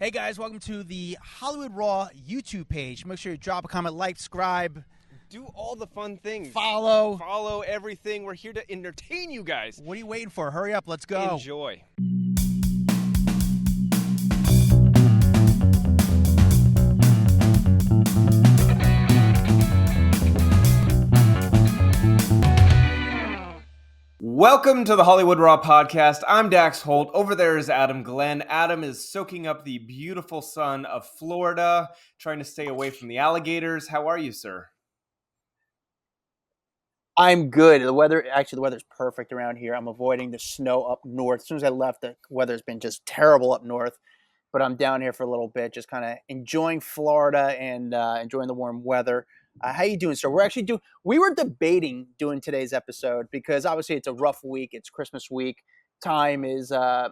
Hey guys, welcome to the Hollywood Raw YouTube page. Make sure you drop a comment, like, subscribe. Do all the fun things. Follow everything. We're here to entertain you guys. What are you waiting for? Hurry up, let's go. Enjoy. Welcome to the Hollywood Raw podcast. I'm Dax Holt. Over there is Adam Glyn. Adam is soaking up the beautiful sun of Florida, trying to stay away from the alligators. How are you, sir? I'm good. The weather's perfect around here. I'm avoiding the snow up north. As soon as I left, the weather's been just terrible up north. But I'm down here for a little bit, just kind of enjoying Florida and enjoying the warm weather. How you doing, sir? We were debating doing today's episode because obviously it's a rough week. It's Christmas week. Time is not.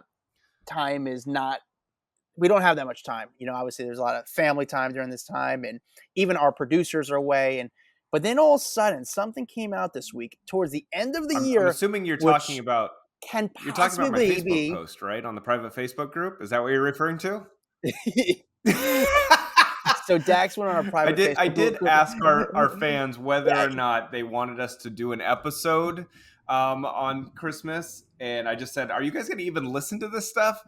We don't have that much time. You know, obviously there's a lot of family time during this time, and even our producers are away. But then all of a sudden, something came out this week towards the end of the year. I'm assuming you're talking about my Facebook post, right? On the private Facebook group. Is that what you're referring to? So Dax went on our private Facebook group. I did ask our fans whether or not they wanted us to do an episode on Christmas. And I just said, are you guys going to even listen to this stuff?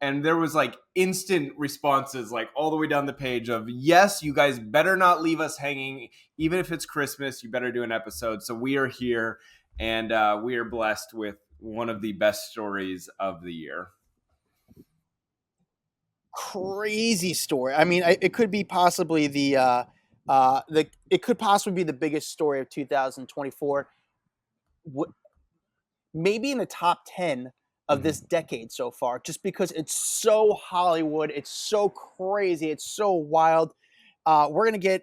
And there was like instant responses, like all the way down the page of, yes, you guys better not leave us hanging. Even if it's Christmas, you better do an episode. So we are here, and we are blessed with one of the best stories of the year. Crazy story. I mean, it could be possibly the biggest story of 2024. Maybe in the top 10 of this decade so far, just because it's so Hollywood, it's so crazy, it's so wild. We're gonna give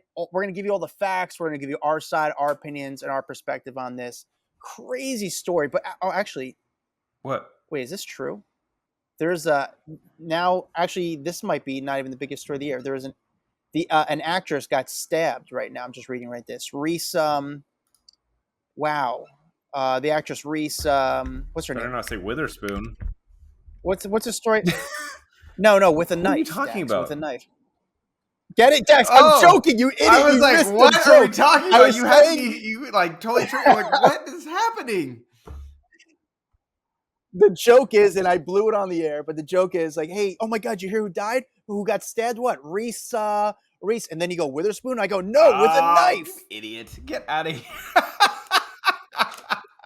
you all the facts. We're gonna give you our side, our opinions, and our perspective on this crazy story. But actually, what? Wait, is this true? There's this might be not even the biggest story of the year. There is an actress got stabbed right now. I'm just reading right this. Reese, wow. The actress Reese, what's her name? I don't know. Say Witherspoon. What's the story? No, with a knife. What are you talking about? With a knife. Get it, Dax? I'm joking, you idiot. I was like, what are we talking about? You totally tricked me. Like, what is happening? The joke is, and I blew it on the air, but the joke is like, hey, oh my God, you hear who died? Who got stabbed? What? Reese. And then you go, Witherspoon? I go, no, with a knife. Idiot. Get out of here.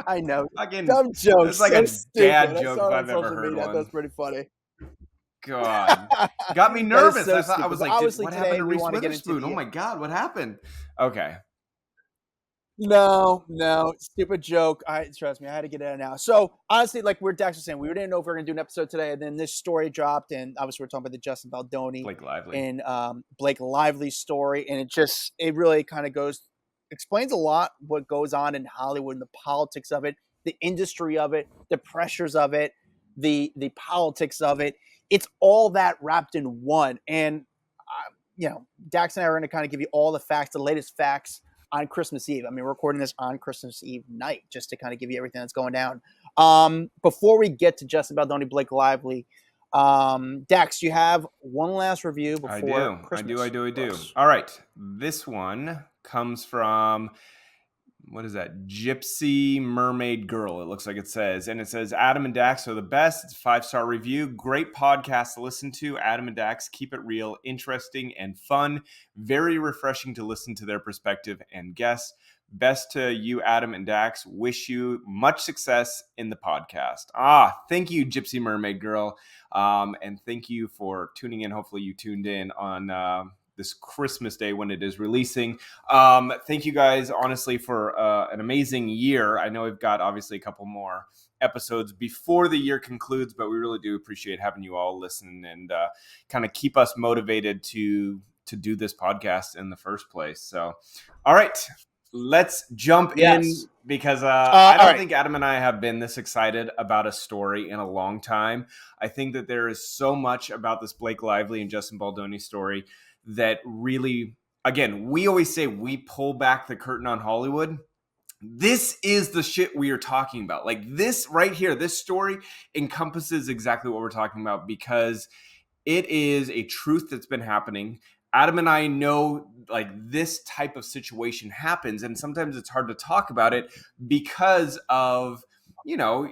I know. Fucking dumb jokes. It's like so a dad stupid. joke if I've ever heard one. That's pretty funny. God. Got me nervous. So I was like, what happened to Reese Witherspoon? Oh my God, what happened? Okay. No, stupid joke. Trust me, I had to get it out now. So honestly, like Dax was saying, we didn't know if we were going to do an episode today, and then this story dropped, and obviously we're talking about the Justin Baldoni, Blake Lively story, and it really kind of explains a lot what goes on in Hollywood and the politics of it, the industry of it, the pressures of it, the politics of it. It's all that wrapped in one, and Dax and I are going to kind of give you all the facts, the latest facts on Christmas Eve. I mean, we're recording this on Christmas Eve night just to kind of give you everything that's going down. Before we get to Justin Baldoni, Blake Lively, Dax, you have one last review before Christmas. I do. All right. This one comes from, what is that? Gypsy Mermaid Girl, it looks like it says. And it says, Adam and Dax are the best. It's a 5-star review. Great podcast to listen to. Adam and Dax keep it real, interesting, and fun. Very refreshing to listen to their perspective and guests. Best to you, Adam and Dax. Wish you much success in the podcast. Thank you, Gypsy Mermaid Girl. And thank you for tuning in. Hopefully you tuned in on this Christmas Day when it is releasing. Thank you guys, honestly, for an amazing year. I know we've got obviously a couple more episodes before the year concludes, but we really do appreciate having you all listen and kind of keep us motivated to do this podcast in the first place. So, all right, let's jump in because I don't think Adam and I have been this excited about a story in a long time. I think that there is so much about this Blake Lively and Justin Baldoni story that really, again, we always say we pull back the curtain on Hollywood. This is the shit we are talking about. Like this right here, this story encompasses exactly what we're talking about because it is a truth that's been happening. Adam and I know like this type of situation happens, and sometimes it's hard to talk about it because of, you know,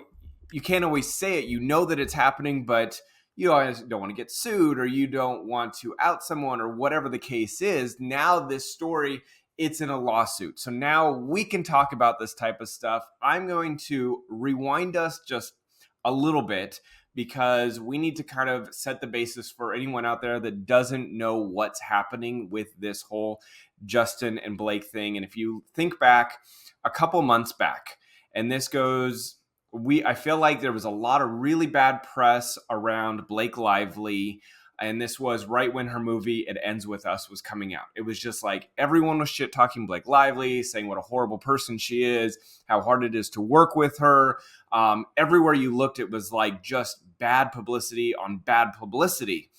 you can't always say it. You know that it's happening, but you always don't want to get sued, or you don't want to out someone, or whatever the case is. Now this story, it's in a lawsuit. So now we can talk about this type of stuff. I'm going to rewind us just a little bit, because we need to kind of set the basis for anyone out there that doesn't know what's happening with this whole Justin and Blake thing. And if you think back a couple months back, and this goes, I feel like there was a lot of really bad press around Blake Lively. And this was right when her movie It Ends With Us was coming out. It was just like everyone was shit talking Blake Lively, saying what a horrible person she is, how hard it is to work with her. Everywhere you looked, it was like just bad publicity on bad publicity.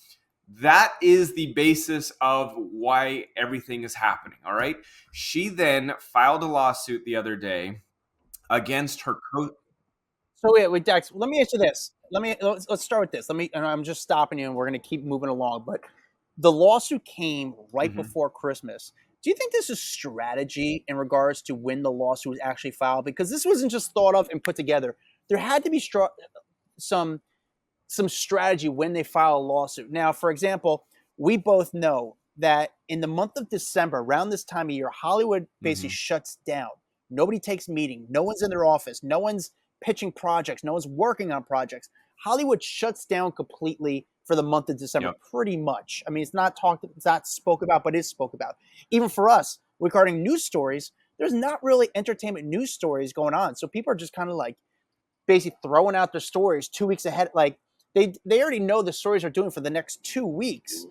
That is the basis of why everything is happening. All right. She then filed a lawsuit the other day against her So wait, Dex, let me answer this. Let's start with this. And I'm just stopping you, and we're going to keep moving along. But the lawsuit came right before Christmas. Do you think this is strategy in regards to when the lawsuit was actually filed? Because this wasn't just thought of and put together. There had to be some strategy when they file a lawsuit. Now, for example, we both know that in the month of December, around this time of year, Hollywood basically shuts down. Nobody takes meetings. No one's in their office. No one's pitching projects. No one's working on projects. Hollywood shuts down completely for the month of December, pretty much. I mean, it's not spoke about, but is spoke about. Even for us, regarding news stories, there's not really entertainment news stories going on. So people are just kind of like basically throwing out their stories 2 weeks ahead. Like they already know the stories are doing for the next 2 weeks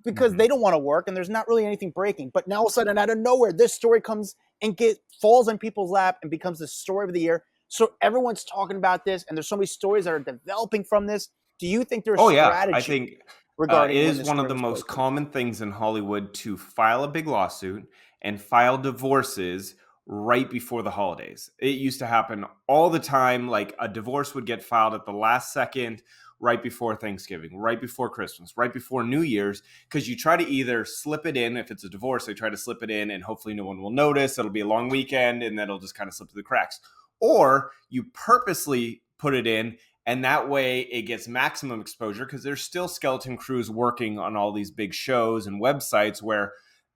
because they don't want to work, and there's not really anything breaking. But now all of a sudden, out of nowhere, this story comes and falls on people's lap and becomes the story of the year. So everyone's talking about this, and there's so many stories that are developing from this. Do you think there's strategy? I think it is one of the most common things in Hollywood to file a big lawsuit and file divorces right before the holidays. It used to happen all the time. Like a divorce would get filed at the last second, right before Thanksgiving, right before Christmas, right before New Year's, because you try to either slip it in. If it's a divorce, they try to slip it in, and hopefully no one will notice. It'll be a long weekend, and then it'll just kind of slip through the cracks. Or you purposely put it in, and that way it gets maximum exposure, because there's still skeleton crews working on all these big shows and websites where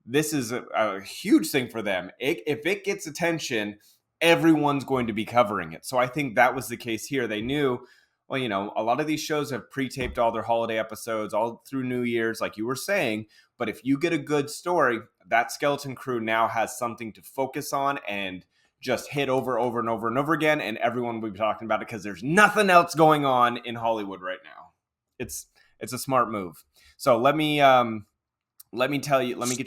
this is a huge thing for them. If it gets attention, everyone's going to be covering it. So I think that was the case here. They knew, well, you know, a lot of these shows have pre-taped all their holiday episodes all through New Year's, like you were saying. But if you get a good story, that skeleton crew now has something to focus on and just hit over and over again, and everyone will be talking about it because there's nothing else going on in Hollywood right now. It's a smart move. So let me get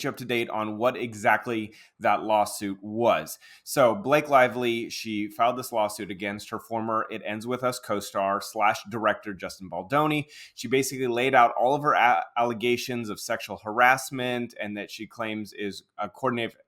you up to date on what exactly that lawsuit was. So Blake Lively, she filed this lawsuit against her former It Ends With Us co-star / director Justin Baldoni. She basically laid out all of her allegations of sexual harassment, and that she claims is a coordinated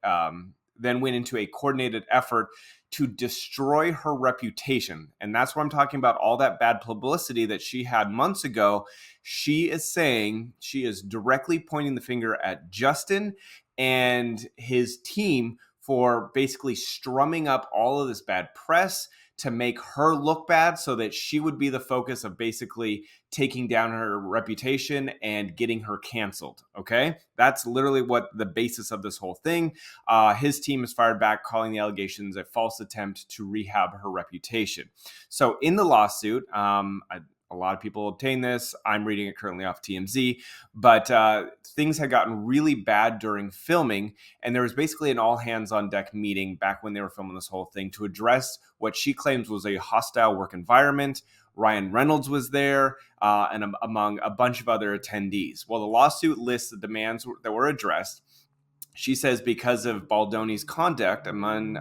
then went into a coordinated effort to destroy her reputation. And that's what I'm talking about, all that bad publicity that she had months ago. She is saying, she is directly pointing the finger at Justin and his team for basically strumming up all of this bad press to make her look bad, so that she would be the focus of basically taking down her reputation and getting her canceled. Okay, that's literally what the basis of this whole thing. His team is fired back, calling the allegations a false attempt to rehab her reputation. So in the lawsuit, a lot of people obtain this. I'm reading it currently off TMZ, but things had gotten really bad during filming, and there was basically an all-hands-on-deck meeting back when they were filming this whole thing to address what she claims was a hostile work environment. Ryan Reynolds was there, and among a bunch of other attendees. Well, the lawsuit lists the demands that were addressed. She says because of Baldoni's conduct among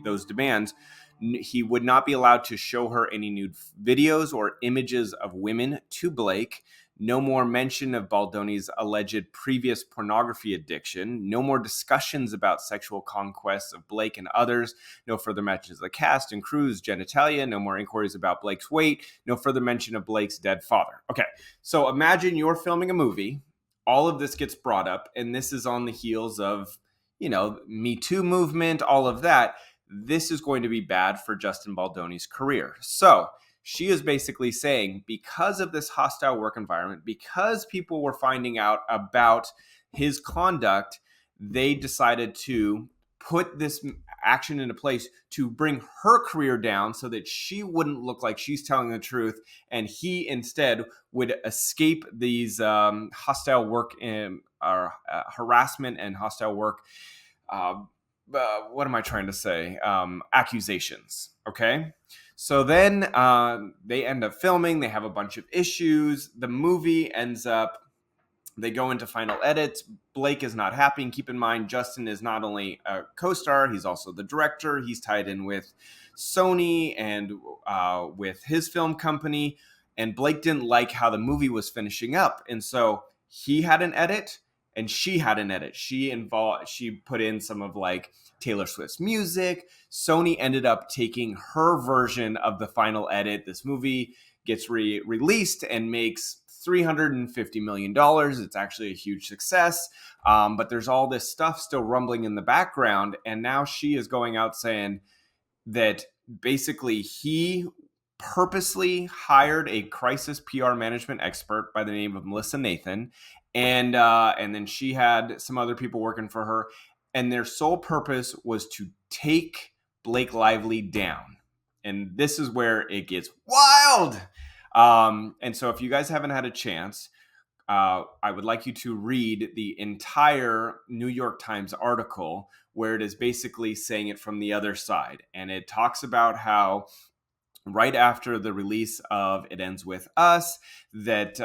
those demands, he would not be allowed to show her any nude videos or images of women to Blake. No more mention of Baldoni's alleged previous pornography addiction. No more discussions about sexual conquests of Blake and others. No further mentions of the cast and crew's genitalia. No more inquiries about Blake's weight. No further mention of Blake's dead father. Okay, so imagine you're filming a movie. All of this gets brought up, and this is on the heels of, Me Too movement, all of that. This is going to be bad for Justin Baldoni's career. So she is basically saying, because of this hostile work environment, because people were finding out about his conduct, they decided to put this action into place to bring her career down so that she wouldn't look like she's telling the truth, and he instead would escape these hostile work harassment and hostile work what am I trying to say? Accusations. Okay. So then they end up filming. They have a bunch of issues. The movie ends up, they go into final edits. Blake is not happy. And keep in mind, Justin is not only a co-star, he's also the director. He's tied in with Sony and with his film company. And Blake didn't like how the movie was finishing up. And so he had an edit and she had an edit. She put in some of like Taylor Swift's music. Sony ended up taking her version of the final edit. This movie gets released and makes $350 million. It's actually a huge success. But there's all this stuff still rumbling in the background. And now she is going out saying that basically he purposely hired a crisis PR management expert by the name of Melissa Nathan. And then she had some other people working for her. And their sole purpose was to take Blake Lively down. And this is where it gets wild. And so if you guys haven't had a chance, I would like you to read the entire New York Times article where it is basically saying it from the other side. And it talks about how right after the release of It Ends With Us, that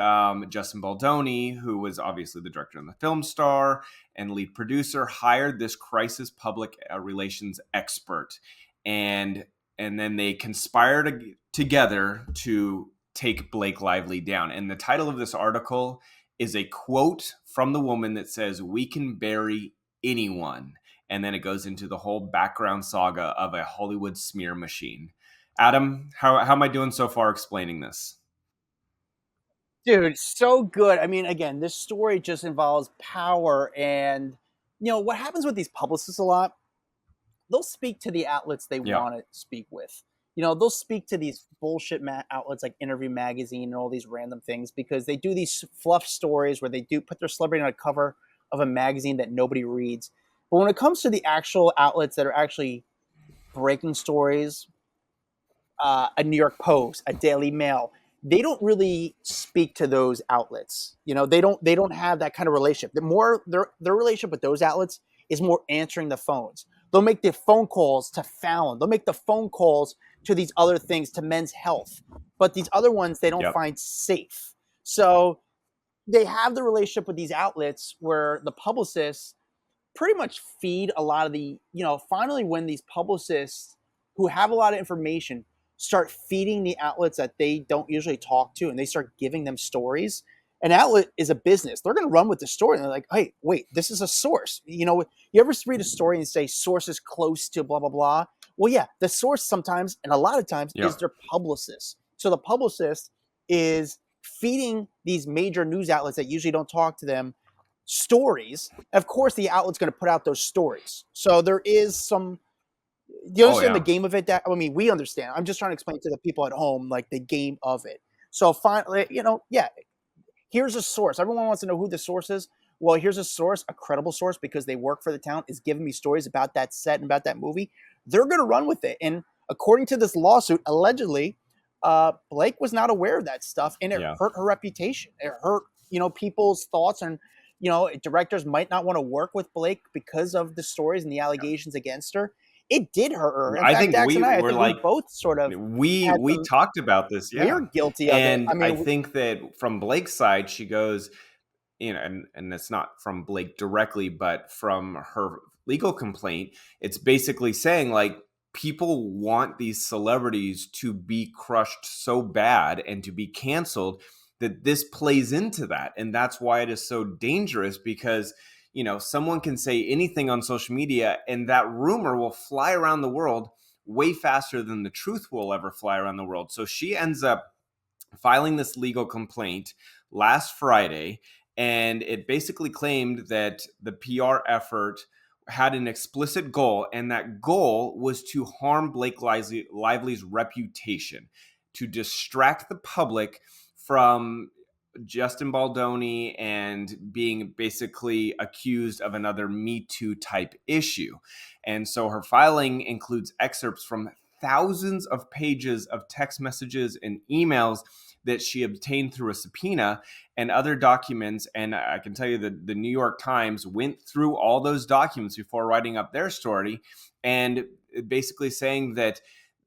Justin Baldoni, who was obviously the director and the film star and lead producer, hired this crisis public relations expert. And then they conspired together to take Blake Lively down. And the title of this article is a quote from the woman that says, "We can bury anyone." And then it goes into the whole background saga of a Hollywood smear machine. Adam, how am I doing so far explaining this? Dude, so good. I mean, again, this story just involves power. And, what happens with these publicists a lot, they'll speak to the outlets they want to speak with. They'll speak to these bullshit outlets like Interview Magazine and all these random things because they do these fluff stories where they do put their celebrity on a cover of a magazine that nobody reads. But when it comes to the actual outlets that are actually breaking stories, a New York Post, a Daily Mail, they don't really speak to those outlets. They don't have that kind of relationship. Their relationship with those outlets is more answering the phones. They'll make the phone calls to Fallon. They'll make the phone calls to these other things, to Men's Health. But these other ones they don't find safe. So they have the relationship with these outlets where the publicists pretty much feed a lot of the, finally when these publicists who have a lot of information start feeding the outlets that they don't usually talk to and they start giving them stories. An outlet is a business. They're going to run with the story. And they're like, hey, wait, this is a source. You ever read a story and say source is close to blah, blah, blah? Well, yeah, the source sometimes, and a lot of times, is their publicist. So the publicist is feeding these major news outlets that usually don't talk to them stories. Of course, the outlet's going to put out those stories. So there is some... Do you understand the game of it? We understand. I'm just trying to explain to the people at home, like the game of it. So finally, here's a source. Everyone wants to know who the source is. Well, here's a source, a credible source, because they work for the town, is giving me stories about that set and about that movie. They're going to run with it. And according to this lawsuit, allegedly, Blake was not aware of that stuff, and it hurt her reputation. It hurt, people's thoughts, and directors might not want to work with Blake because of the stories and the allegations against her. It did hurt her. In fact, Dax and I think we both sort of we talked about this. Yeah, we're guilty of it. I think that from Blake's side, she goes, and it's not from Blake directly, but from her legal complaint, it's basically saying like people want these celebrities to be crushed so bad and to be canceled that this plays into that. And that's why it is so dangerous, because, someone can say anything on social media and that rumor will fly around the world way faster than the truth will ever fly around the world. So she ends up filing this legal complaint last Friday, and it basically claimed that the PR effort had an explicit goal, and that goal was to harm Blake Lively's reputation, to distract the public from Justin Baldoni and being basically accused of another Me Too type issue. And so her filing includes excerpts from thousands of pages of text messages and emails that she obtained through a subpoena and other documents. And I can tell you that the New York Times went through all those documents before writing up their story, and basically saying that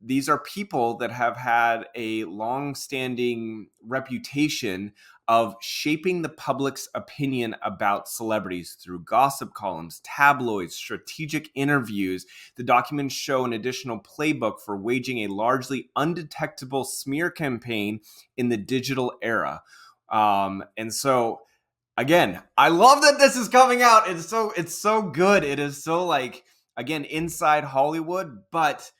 these are people that have had a long-standing reputation of shaping the public's opinion about celebrities through gossip columns, tabloids, strategic interviews. The documents show an additional playbook for waging a largely undetectable smear campaign in the digital era. And so, again, I love that this is coming out. It's so good. It is so, like, again, inside Hollywood, but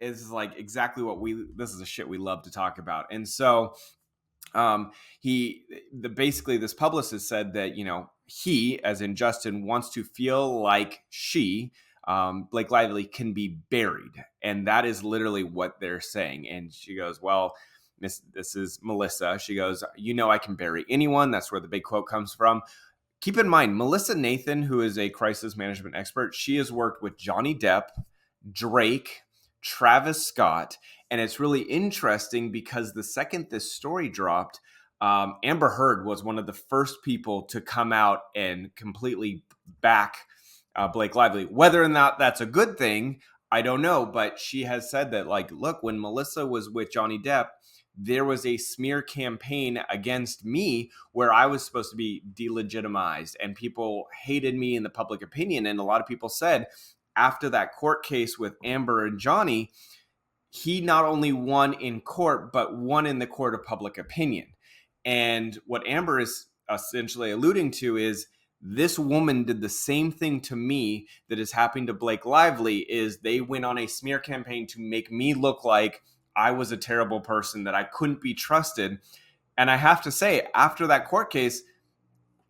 is like exactly what this is the shit we love to talk about. And so basically this publicist said that, he, as in Justin, wants to feel like Blake Lively, can be buried. And that is literally what they're saying. And she goes, well, this is Melissa. She goes, I can bury anyone. That's where the big quote comes from. Keep in mind, Melissa Nathan, who is a crisis management expert, she has worked with Johnny Depp, Drake, Travis Scott. And it's really interesting because the second this story dropped, Amber Heard was one of the first people to come out and completely back Blake Lively. Whether or not that's a good thing, I don't know. But she has said that, like, look, when Melissa was with Johnny Depp, there was a smear campaign against me where I was supposed to be delegitimized, and people hated me in the public opinion. And a lot of people said after that court case with Amber and Johnny, he not only won in court, but won in the court of public opinion. And what Amber is essentially alluding to is this woman did the same thing to me that is happening to Blake Lively, is they went on a smear campaign to make me look like I was a terrible person, that I couldn't be trusted. And I have to say, after that court case,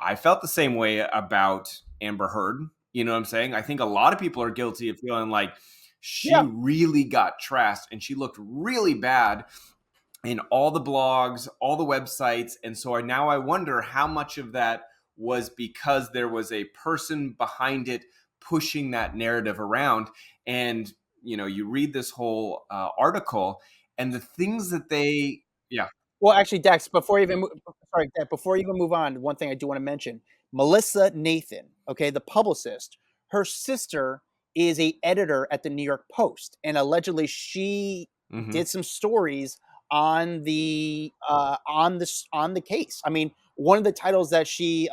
I felt the same way about Amber Heard. You know what I'm saying? I think a lot of people are guilty of feeling like she really got trashed and she looked really bad in all the blogs, all the websites. And so now I wonder how much of that was because there was a person behind it pushing that narrative around. And, you read this whole article and the things that they, Well, actually, Dex, before you even move on, one thing I do want to mention, Melissa Nathan, okay, the publicist, her sister is a editor at the New York Post, and allegedly she did some stories on the case. I mean, one of the titles that she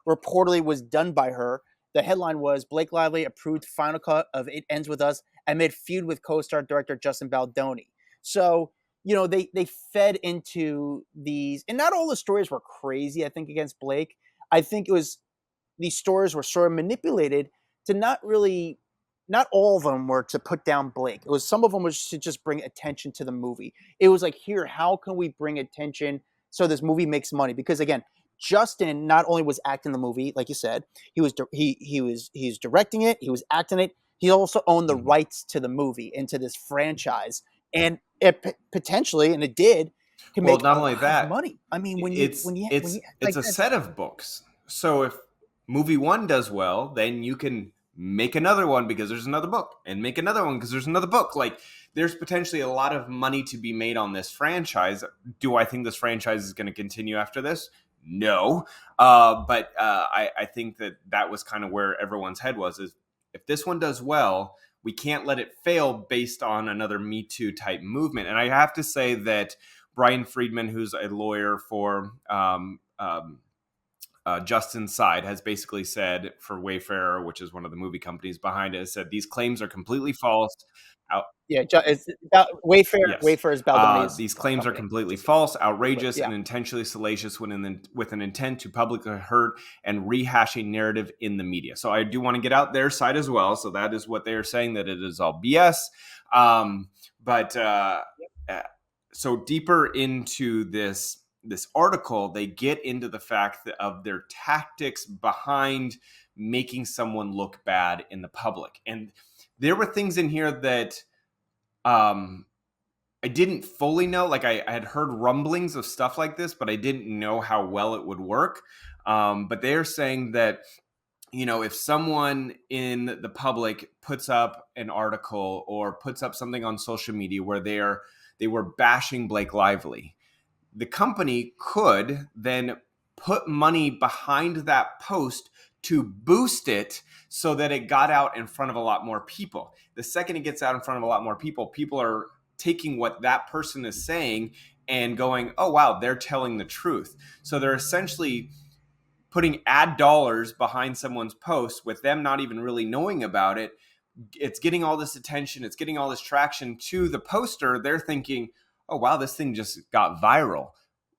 reportedly was done by her, the headline was Blake Lively approved final cut of It Ends With Us amid feud with co-star director Justin Baldoni. So, they fed into these, and not all the stories were crazy, I think, against Blake. I think these stories were sort of manipulated to not all of them were to put down Blake. Some of them was to just bring attention to the movie. It was like, here, how can we bring attention so this movie makes money? Because again, Justin not only was acting the movie, like you said, he's directing it, he was acting it. He also owned the rights to the movie and to this franchise, and it potentially, and it did, can make not only that money. I mean, it's a set of books. So if movie one does well, then you can make another one because there's another book, and make another one because there's another book. Like, there's potentially a lot of money to be made on this franchise. Do I think this franchise is going to continue after this? No. But I think that was kind of where everyone's head was, is if this one does well, we can't let it fail based on another Me Too type movement. And I have to say that Brian Friedman, who's a lawyer for Justin's side has basically said for Wayfair, which is one of the movie companies behind it, has said these claims are completely false. It's about Wayfair. Yes. Wayfair is Baldoni's these claims company. are completely false, outrageous, Yeah. and intentionally salacious with an intent to publicly hurt and rehash a narrative in the media. So I do want to get out their side as well. So that is what they are saying, that it is all BS. So deeper into this article, they get into the fact of their tactics behind making someone look bad in the public. And there were things in here that I didn't fully know. Like I had heard rumblings of stuff like this, but I didn't know how well it would work. But they're saying that, if someone in the public puts up an article or puts up something on social media where they were bashing Blake Lively, the company could then put money behind that post to boost it so that it got out in front of a lot more people. The second it gets out in front of a lot more people, people are taking what that person is saying and going, oh, wow, they're telling the truth. So they're essentially putting ad dollars behind someone's post with them not even really knowing about it. It's getting all this attention. It's getting all this traction to the poster. They're thinking, oh, wow, this thing just got viral.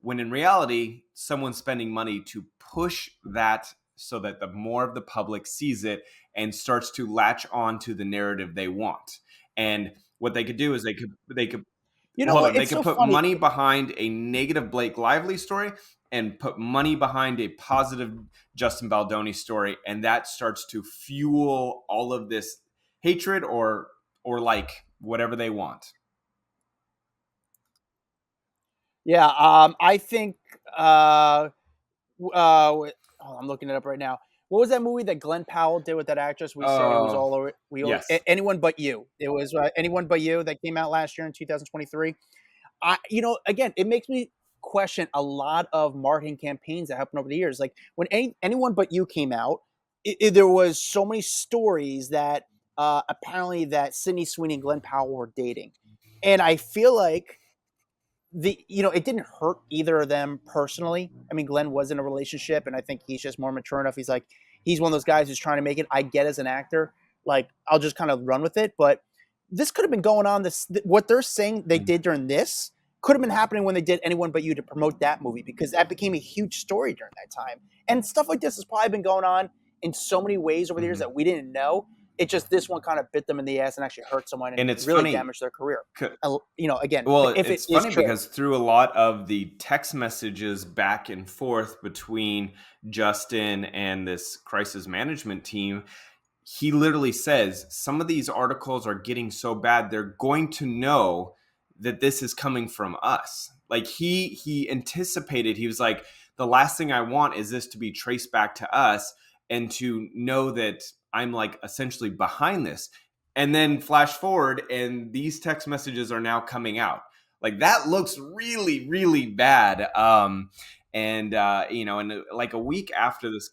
When in reality, someone's spending money to push that so that the more of the public sees it and starts to latch on to the narrative they want. And what they could do is they could put money behind a negative Blake Lively story and put money behind a positive Justin Baldoni story, and that starts to fuel all of this hatred or like whatever they want. Yeah, I think I'm looking it up right now. What was that movie that Glenn Powell did with that actress? We said it was all over. Yes. Anyone But You. It was Anyone But You that came out last year in 2023. Again, it makes me question a lot of marketing campaigns that happened over the years. Like when Anyone But You came out, there was so many stories that apparently that Sydney Sweeney and Glenn Powell were dating, and I feel like it didn't hurt either of them personally. I mean, Glenn was in a relationship, and I think he's just more mature enough. He's one of those guys who's trying to make it. I get as an actor, like I'll just kind of run with it. But this could have been going on. What they're saying they did during this could have been happening when they did Anyone But You to promote that movie, because that became a huge story during that time. And stuff like this has probably been going on in so many ways over the years that we didn't know. It just, this one kind of bit them in the ass and actually hurt someone and it's really damaged their career. Again, it's funny because through a lot of the text messages back and forth between Justin and this crisis management team, he literally says some of these articles are getting so bad, they're going to know that this is coming from us. Like he anticipated, he was like, the last thing I want is this to be traced back to us and to know that I'm like essentially behind this. And then flash forward and these text messages are now coming out. Like that looks really, really bad. And like a week after this,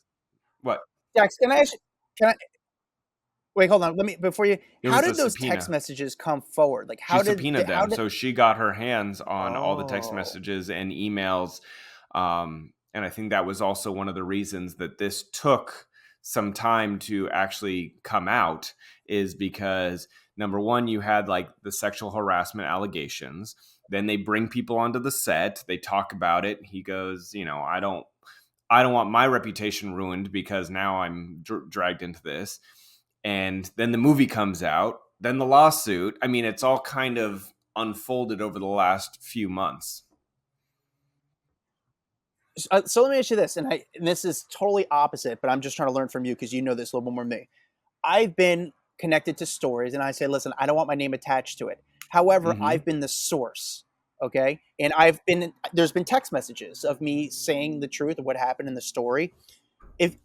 what? Dax, can I wait, hold on. How did those subpoena. Text messages come forward? Like she subpoenaed them. So she got her hands on all the text messages and emails. And I think that was also one of the reasons that this took some time to actually come out, is because number one, you had like the sexual harassment allegations. Then they bring people onto the set. They talk about it. He goes, I don't want my reputation ruined because now I'm dragged into this. And then the movie comes out, then the lawsuit. I mean, it's all kind of unfolded over the last few months. So let me ask you this, and this is totally opposite, but I'm just trying to learn from you because you know this a little bit more than me. I've been connected to stories, and I say, listen, I don't want my name attached to it. However, I've been the source, okay? And there's been text messages of me saying the truth of what happened in the story. If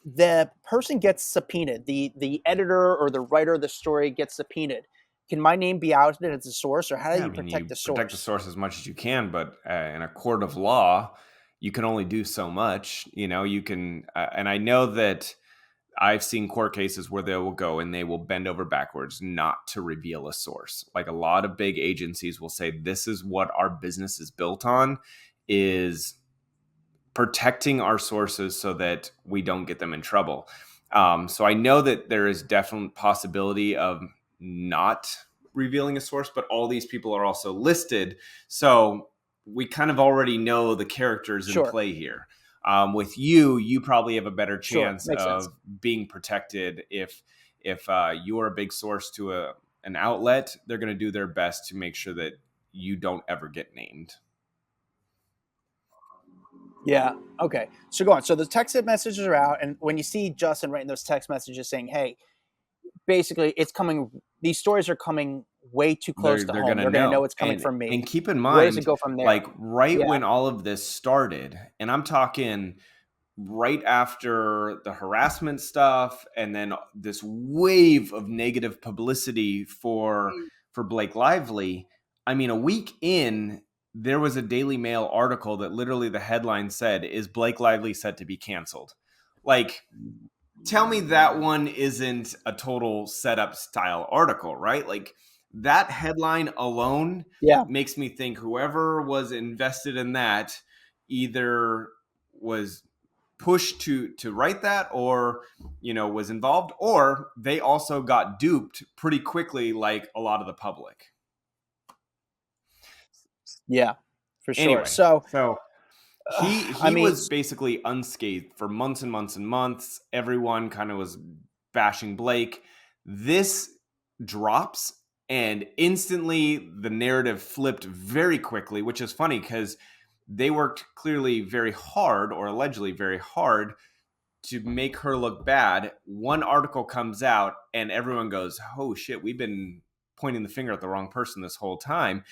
the person gets subpoenaed, the editor or the writer of the story gets subpoenaed, can my name be outed as a source, or how do you protect the source? Protect the source as much as you can, but in a court of law, you can only do so much. You can, and I know that I've seen court cases where they will go and they will bend over backwards not to reveal a source. Like a lot of big agencies will say, this is what our business is built on, is protecting our sources so that we don't get them in trouble. So I know that there is definite possibility of not revealing a source, but all these people are also listed. So we kind of already know the characters in play here. With you probably have a better chance of being protected if you're a big source to an outlet. They're going to do their best to make sure that you don't ever get named. Yeah. Okay. So go on. So the text messages are out, and when you see Justin writing those text messages saying, "Hey, basically, it's coming. These stories are coming way too close to home. They're going to know it's coming from me." And keep in mind, where does it go from there? Like when all of this started, and I'm talking right after the harassment stuff, and then this wave of negative publicity for Blake Lively. I mean, a week in, there was a Daily Mail article that literally the headline said, "Is Blake Lively set to be canceled?" Like, tell me that one isn't a total setup style article, right? Like, that headline alone makes me think whoever was invested in that either was pushed to write that, or was involved, or they also got duped pretty quickly, like a lot of the public. Yeah, for sure. Anyway, so he was basically unscathed for months and months and months. Everyone kind of was bashing Blake. This drops, and instantly the narrative flipped very quickly, which is funny because they worked clearly very hard, or allegedly very hard, to make her look bad. One article comes out and everyone goes, "Oh shit, we've been pointing the finger at the wrong person this whole time."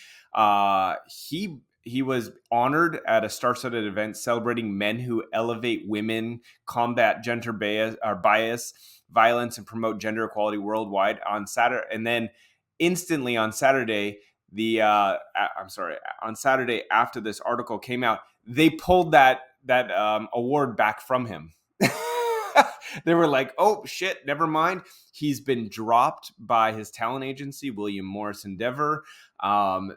He was honored at a star-studded event celebrating men who elevate women, combat gender bias, violence, and promote gender equality worldwide on Saturday. And then instantly on Saturday, on Saturday after this article came out, they pulled that award back from him. They were like, "Oh shit, never mind. He's been dropped by his talent agency, William Morris Endeavor."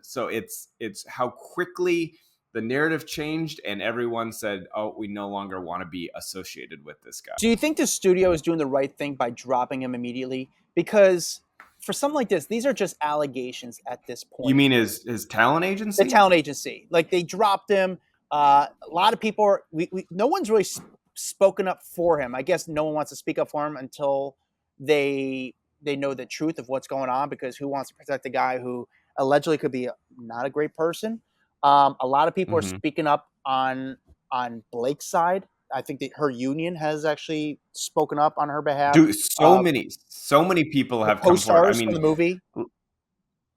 So it's how quickly the narrative changed, and everyone said, "Oh, we no longer want to be associated with this guy." Do you think the studio is doing the right thing by dropping him immediately? Because for something like this, these are just allegations at this point. You mean his talent agency? The talent agency. Like, they dropped him. A lot of people no one's really spoken up for him. I guess no one wants to speak up for him until they know the truth of what's going on, because who wants to protect a guy who allegedly could be not a great person? A lot of people are speaking up on Blake's side. I think that her union has actually spoken up on her behalf. Dude, so many people have come forward. I mean, from the movie.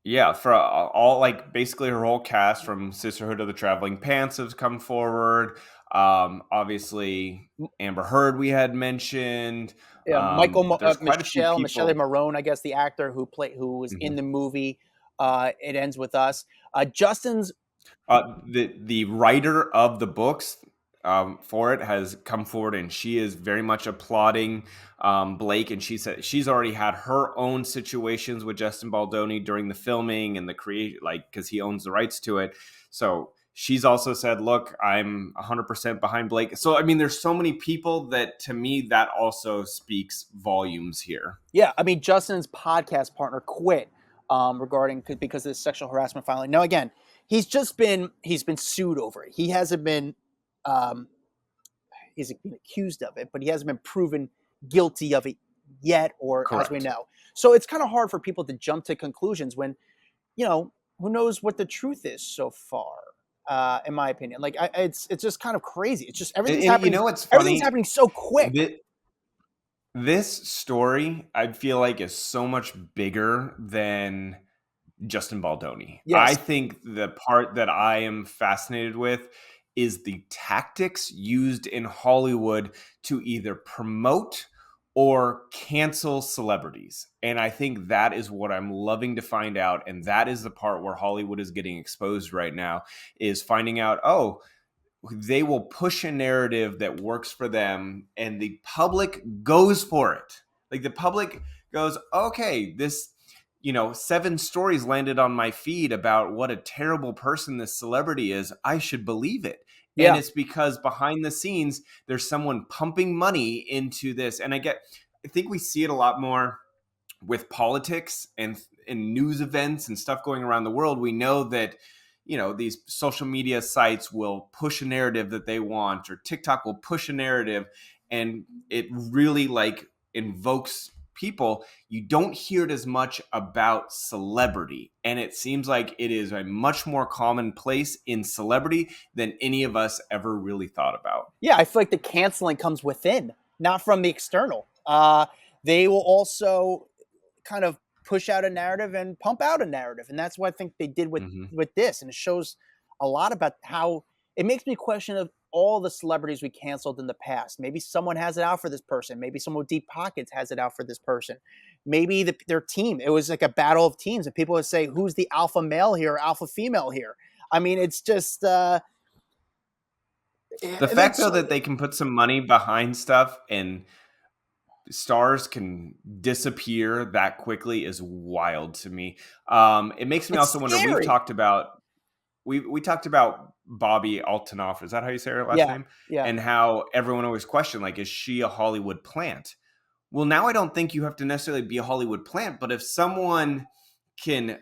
Yeah, for all, like, basically her whole cast from Sisterhood of the Traveling Pants has come forward. Obviously, Amber Heard we had mentioned. Yeah, Michelle Marone, I guess, the actor who was in the movie. It Ends With Us. Justin's the writer of the books for it has come forward, and she is very much applauding Blake, and she said she's already had her own situations with Justin Baldoni during the filming and the create, like, because he owns the rights to it. So she's also said, "Look, I'm 100% behind Blake." So I mean, there's so many people that, to me, that also speaks volumes here. Yeah, I mean, Justin's podcast partner quit because of this sexual harassment filing. Now, again, he's been sued over it. He hasn't been he's been accused of it, but he hasn't been proven guilty of it yet, or Correct. As we know. So it's kind of hard for people to jump to conclusions when, who knows what the truth is so far. In my opinion, like, it's just kind of crazy. It's just everything's happening. It's funny. Everything's happening so quick. This story, I feel like, is so much bigger than Justin Baldoni. Yes. I think the part that I am fascinated with is the tactics used in Hollywood to either promote or cancel celebrities. And I think that is what I'm loving to find out. And that is the part where Hollywood is getting exposed right now, is finding out, they will push a narrative that works for them, and the public goes for it. Like, the public goes, okay, this, 7 stories landed on my feed about what a terrible person this celebrity is. I should believe it. And it's because behind the scenes, there's someone pumping money into this. And I think we see it a lot more with politics and news events and stuff going around the world. We know that, these social media sites will push a narrative that they want, or TikTok will push a narrative, and it really invokes people. You don't hear it as much about celebrity, and it seems like it is a much more commonplace in celebrity than any of us ever really thought about. Yeah, I feel like the canceling comes within, not from the external. They will also kind of push out a narrative and pump out a narrative, and that's what I think they did with this. And it shows a lot about how it makes me question of all the celebrities we canceled in the past. Maybe someone has it out for this person. Maybe someone with deep pockets has it out for this person. Maybe their team. It was like a battle of teams, and people would say, "Who's the alpha male here, or alpha female here?" I mean, it's just the fact though that they can put some money behind stuff and stars can disappear that quickly is wild to me. It makes me also wonder. We've talked about we talked about Bobby Altanoff. Is that how you say her last name? Yeah. And how everyone always questioned, is she a Hollywood plant? Well, now I don't think you have to necessarily be a Hollywood plant, but if someone can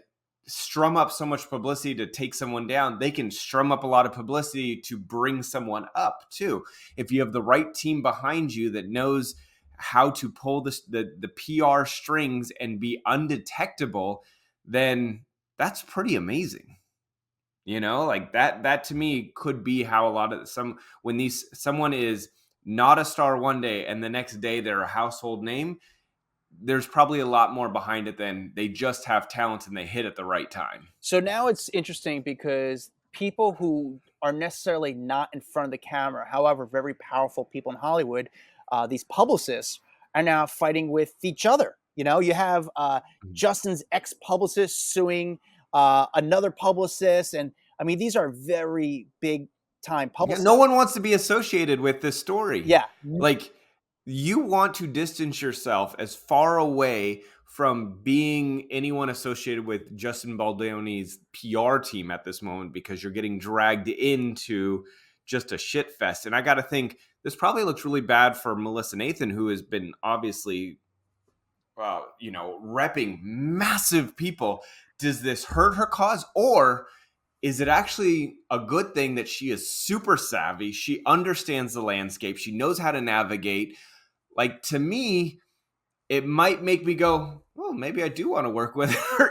strum up so much publicity to take someone down, they can strum up a lot of publicity to bring someone up too. If you have the right team behind you that knows how to pull the PR strings and be undetectable, then that's pretty amazing. That to me could be how a lot of someone is not a star one day and the next day they're a household name. There's probably a lot more behind it than they just have talent and they hit at the right time. So now it's interesting because people who are necessarily not in front of the camera, however, very powerful people in Hollywood, these publicists are now fighting with each other. You have Justin's ex-publicist suing another publicist. And I mean, these are very big time publicists. No one wants to be associated with this story. Yeah. You want to distance yourself as far away from being anyone associated with Justin Baldoni's PR team at this moment, because you're getting dragged into just a shit fest. And I got to think this probably looks really bad for Melissa Nathan, who has been obviously, repping massive people. Does this hurt her cause, or is it actually a good thing that she is super savvy? She understands the landscape. She knows how to navigate. To me, it might make me go, well, maybe I do want to work with her.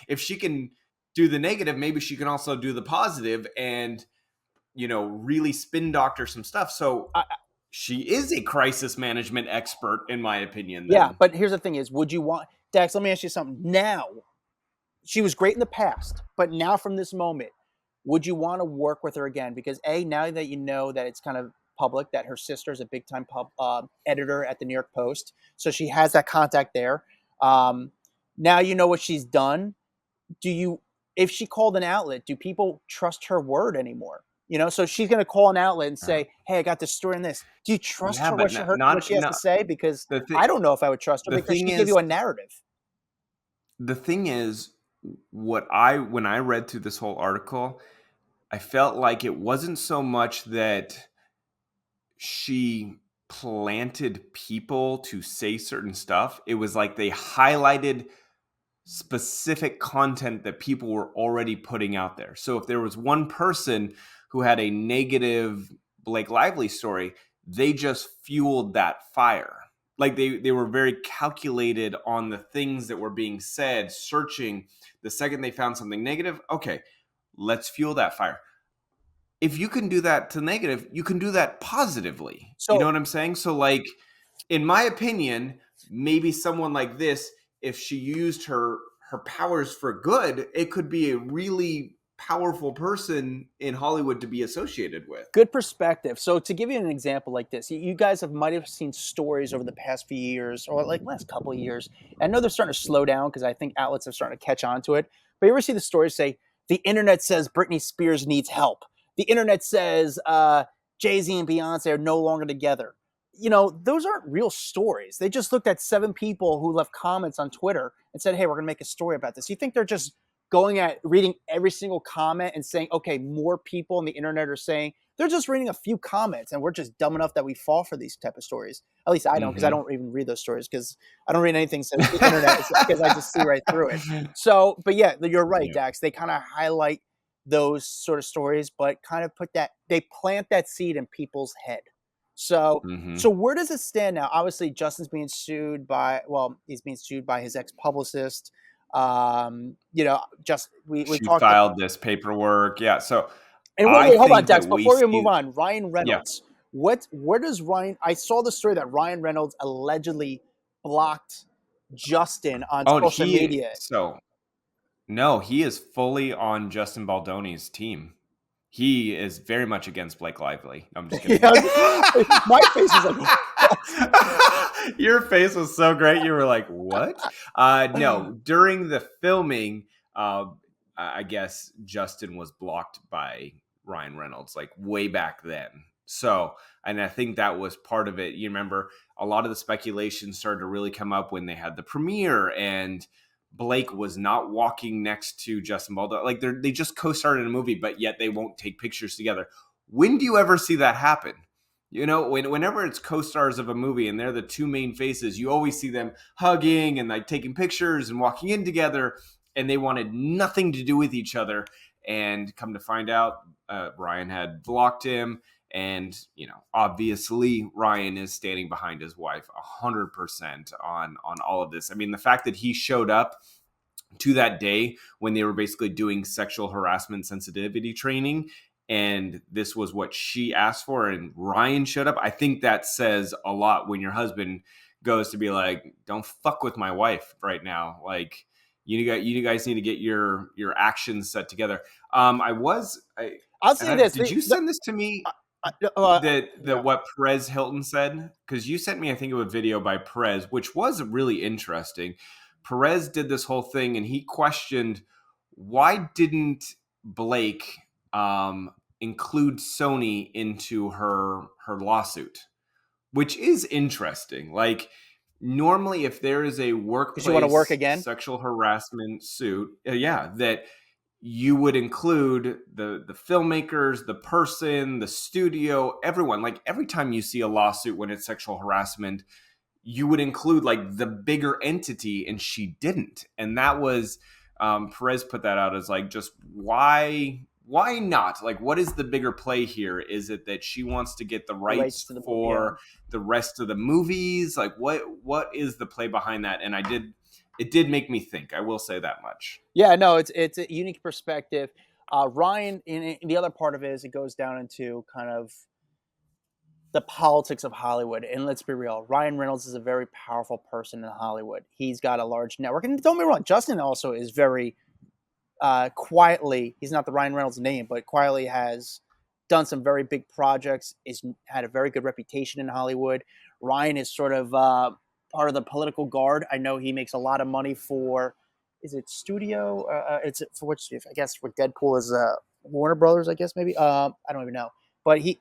If she can do the negative, maybe she can also do the positive and, really spin doctor some stuff. So she is a crisis management expert, in my opinion. Then. Yeah, but here's the thing is, would you want, Dax, let me ask you something. Now, she was great in the past, but now from this moment, would you want to work with her again? Because now that you know that it's kind of public that her sister is a big time editor at the New York Post, so she has that contact there. Now you know what she's done. If she called an outlet, do people trust her word anymore? So she's going to call an outlet and say, "Hey, I got this story on this." Do you trust her what she has to say? Because I don't know if I would trust her because she can give you a narrative. The thing is, when I read through this whole article, I felt like it wasn't so much that she planted people to say certain stuff. It was like they highlighted specific content that people were already putting out there. So if there was one person who had a negative Blake Lively story, they just fueled that fire. They were very calculated on the things that were being said, searching. The second they found something negative, okay, let's fuel that fire. If you can do that to negative, you can do that positively. So, you know what I'm saying? So in my opinion, maybe someone like this, if she used her powers for good, it could be a really powerful person in Hollywood to be associated with. Good perspective. So to give you an example like this, you guys might have seen stories over the past few years or last couple of years. I know they're starting to slow down because I think outlets are starting to catch on to it. But you ever see the stories say, the internet says Britney Spears needs help. The internet says Jay-Z and Beyonce are no longer together. Those aren't real stories. They just looked at 7 people who left comments on Twitter and said, hey, we're going to make a story about this. You think they're just reading every single comment and saying, okay, more people on the internet are saying they're just reading a few comments, and we're just dumb enough that we fall for these type of stories. At least I don't, because I don't even read those stories, because I don't read anything since the internet, because I just see right through it. So, but yeah, you're right, Dax. They kind of highlight those sort of stories, but kind of they plant that seed in people's head. So, so where does it stand now? Obviously, Justin's being sued he's being sued by his ex-publicist. We talked filed this paperwork. Yeah. So, and wait, hold on, Dex. Before we move on, Ryan Reynolds. Yeah. Where does Ryan? I saw the story that Ryan Reynolds allegedly blocked Justin on social media. No, he is fully on Justin Baldoni's team. He is very much against Blake Lively. I'm just kidding. My face is like... Your face was so great. You were like, what? No, during the filming, I guess Justin was blocked by Ryan Reynolds, like way back then. So, and I think that was part of it. You remember a lot of the speculation started to really come up when they had the premiere, and Blake was not walking next to Justin Baldoni. Like they just co-starred in a movie, but yet they won't take pictures together. When do you ever see that happen? You know, whenever it's co-stars of a movie and they're the two main faces, you always see them hugging and like taking pictures and walking in together, and they wanted nothing to do with each other. And come to find out, Ryan had blocked him. And, you know, obviously Ryan is standing behind his wife 100% on all of this. I mean, the fact that he showed up to that day when they were basically doing sexual harassment sensitivity training, and this was what she asked for, and Ryan showed up, I think that says a lot when your husband goes to be like, don't fuck with my wife right now. Like, you guys need to get your actions set together. I'll say this. Did you send this to me? What Perez Hilton said, because you sent me, I think, a video by Perez, which was really interesting. Perez did this whole thing, and he questioned, why didn't Blake include Sony into her lawsuit, which is interesting. Like, normally, if there is a workplace, you want to work again? Sexual harassment suit, that you would include the filmmakers, the person, the studio, everyone. Like, every time you see a lawsuit when it's sexual harassment, you would include like the bigger entity, and she didn't. And that was Perez put that out as like, just why not? Like, what is the bigger play here? Is it that she wants to get the rights for the rest of the movies? Like, what is the play behind that? And it did make me think. I will say that much. Yeah, no, it's a unique perspective. Ryan, in the other part of it is it goes down into kind of the politics of Hollywood. And let's be real, Ryan Reynolds is a very powerful person in Hollywood. He's got a large network. And don't get me wrong, Justin also is very quietly, he's not the Ryan Reynolds name, but quietly has done some very big projects, had a very good reputation in Hollywood. Ryan is sort of part of the political guard. I know he makes a lot of money for, is it studio? It's for which, I guess, for Deadpool is Warner Brothers, I guess, maybe. I don't even know. But he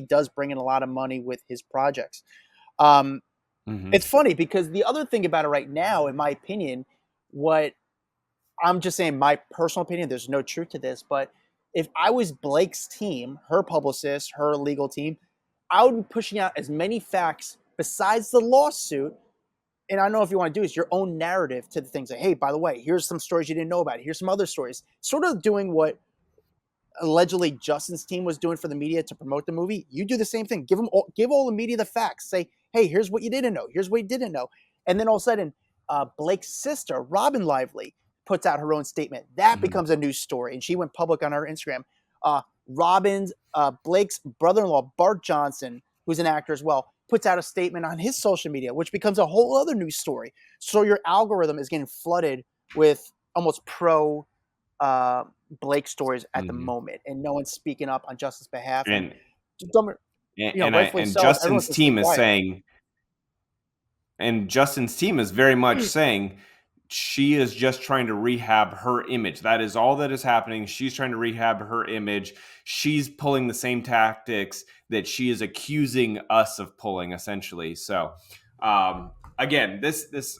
does bring in a lot of money with his projects. It's funny because the other thing about it right now, in my opinion, what I'm just saying, my personal opinion, there's no truth to this, but if I was Blake's team, her publicist, her legal team, I would be pushing out as many facts besides the lawsuit. And I don't know if you want to do is your own narrative to the things like, hey, by the way, here's some stories you didn't know about. Here's some other stories. Sort of doing what allegedly Justin's team was doing for the media to promote the movie. You do the same thing. Give all the media the facts. Say, hey, here's what you didn't know. Here's what you didn't know. And then all of a sudden, Blake's sister, Robin Lively, puts out her own statement. That becomes a news story. And she went public on her Instagram. Blake's brother-in-law, Bart Johnson, who's an actor as well, puts out a statement on his social media, which becomes a whole other news story. So your algorithm is getting flooded with almost pro Blake stories at the moment, and no one's speaking up on Justin's behalf. And so, Justin's team is saying, and Justin's team is very much saying, she is just trying to rehab her image. That is all that is happening. She's trying to rehab her image. She's pulling the same tactics that she is accusing us of pulling, essentially. So, again, this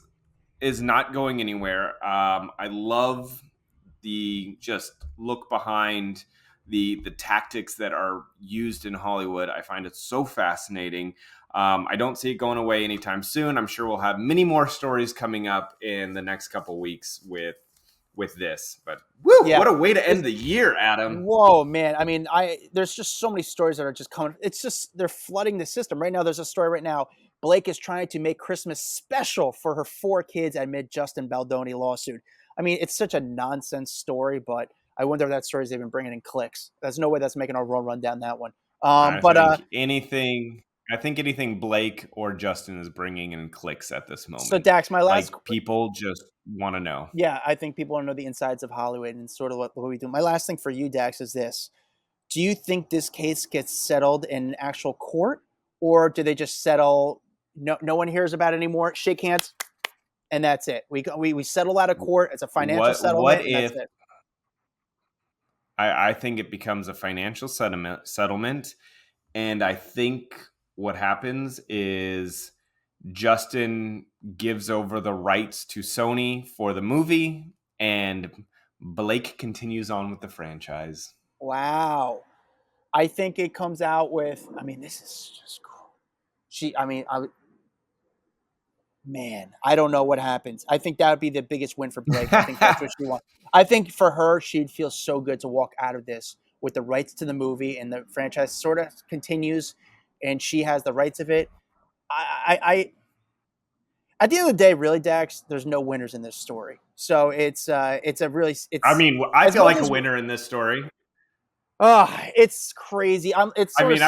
is not going anywhere. I love the just look behind the tactics that are used in Hollywood. I find it so fascinating. I don't see it going away anytime soon. I'm sure we'll have many more stories coming up in the next couple weeks with this. But woo, what a way to end the year, Adam. Whoa, man. I mean, there's just so many stories that are just coming. It's just they're flooding the system. Right now, there's a story right now. Blake is trying to make Christmas special for her 4 kids amid Justin Baldoni lawsuit. I mean, it's such a nonsense story, but I wonder if that story's even bringing in clicks. There's no way that's making a run down that one. I think anything Blake or Justin is bringing in clicks at this moment. So Dax, my last people just want to know. Yeah, I think people want to know the insides of Hollywood and sort of what we do. My last thing for you, Dax, is this: do you think this case gets settled in actual court, or do they just settle? No one hears about it anymore. Shake hands, and that's it. We settle out of court. It's a financial settlement. What if? That's it. I think it becomes a financial settlement, and I think what happens is Justin gives over the rights to Sony for the movie, and Blake continues on with the franchise. Wow. I think it comes out with, this is just cool. I don't know what happens. I think that would be the biggest win for Blake. I think that's what she wants. I think for her, she'd feel so good to walk out of this with the rights to the movie, and the franchise sort of continues, and she has the rights of it. I at the end of the day, really, Dax, there's no winners in this story. So I feel like a winner in this story. Oh, it's crazy. I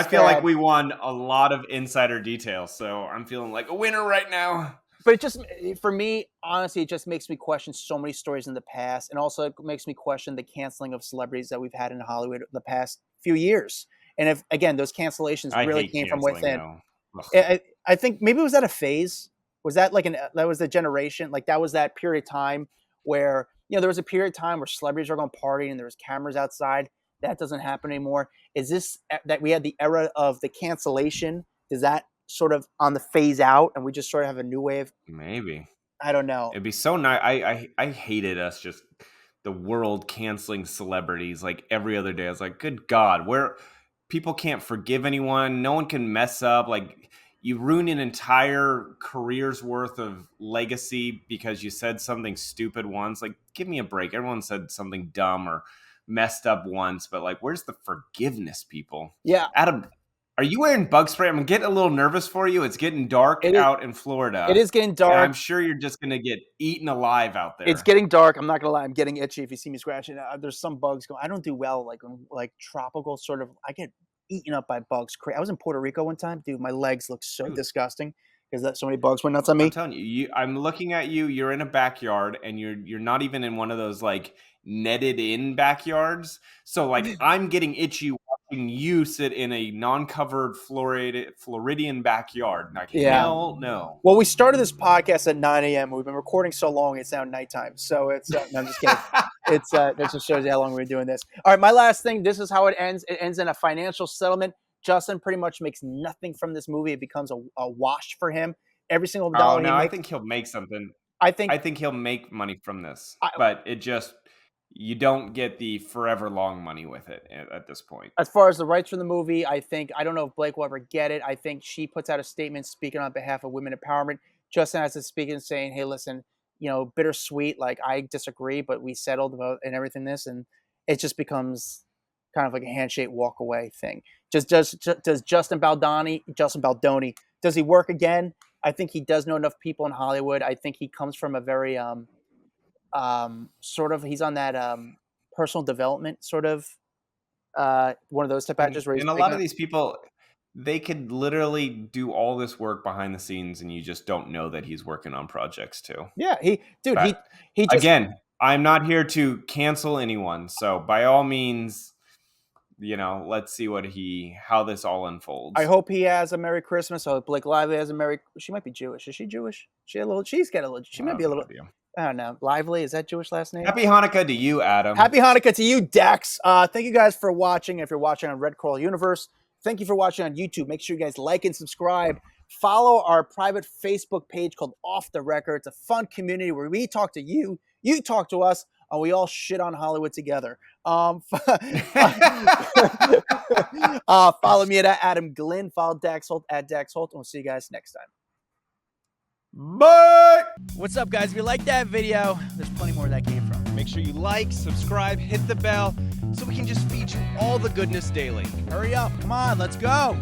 feel like we won a lot of insider details, so I'm feeling like a winner right now. But it just, for me, honestly, it just makes me question so many stories in the past, and also it makes me question the canceling of celebrities that we've had in Hollywood the past few years. And if, again, those cancellations really came from within. I think maybe was that a phase? Was that that was the generation? Like that was that period of time where, there was a period of time where celebrities were going partying and there was cameras outside. That doesn't happen anymore. Is this that we had the era of the cancellation? Is that sort of on the phase out and we just sort of have a new wave? Maybe. I don't know. It'd be so nice. I hated us just the world canceling celebrities like every other day. I was like, good God, where people can't forgive anyone. No one can mess up. Like you ruin an entire career's worth of legacy because you said something stupid once. Like, give me a break. Everyone said something dumb or messed up once, but like, where's the forgiveness, people? Yeah. Adam, are you wearing bug spray? I'm getting a little nervous for you. It's getting dark out in Florida. It is getting dark. And I'm sure you're just going to get eaten alive out there. It's getting dark. I'm not going to lie. I'm getting itchy if you see me scratching. There's some bugs going. I don't do well like tropical sort of. I get eaten up by bugs. I was in Puerto Rico one time. Dude, my legs look so disgusting because so many bugs went nuts on me. I'm telling you, I'm looking at you. You're in a backyard and you're not even in one of those like netted in backyards. So like I'm getting itchy watching you sit in a non-covered Floridian backyard. Like, hell no. Well, we started this podcast at 9 a.m. We've been recording so long it's now nighttime. So it's no, I'm just kidding. That just shows you how long we've been doing this. All right, my last thing. This is how it ends. It ends in a financial settlement. Justin pretty much makes nothing from this movie. It becomes a wash for him. Every single dollar. I think he'll make something. I think he'll make money from this, but it just. You don't get the forever long money with it at this point. As far as the rights for the movie, I don't know if Blake will ever get it. I think she puts out a statement speaking on behalf of women empowerment. Justin has to speak and saying, hey, listen, bittersweet. Like, I disagree, but we settled about and everything this. And it just becomes kind of like a handshake, walk away thing. Does Justin Baldoni, does he work again? I think he does know enough people in Hollywood. I think he comes from a very, he's on that personal development sort of one of those type actors where and a lot of these people, they could literally do all this work behind the scenes and you just don't know that he's working on projects too. Yeah, he just, again, I'm not here to cancel anyone, so by all means, let's see how this all unfolds. I hope he has a Merry Christmas. I hope Blake Lively has she might be Jewish. Is she Jewish? She might be a little. I don't know. Lively, is that Jewish last name? Happy Hanukkah to you, Adam. Happy Hanukkah to you, Dax. Thank you guys for watching. If you're watching on Red Coral Universe, thank you for watching on YouTube. Make sure you guys like and subscribe. Follow our private Facebook page called Off the Record. It's a fun community where we talk to you, you talk to us We all shit on Hollywood together. Follow me at Adam Glyn. Follow Dax Holt at Dax Holt. And we'll see you guys next time. Bye! What's up, guys? If you liked that video, there's plenty more where that came from. Make sure you like, subscribe, hit the bell so we can just feed you all the goodness daily. Hurry up. Come on, let's go.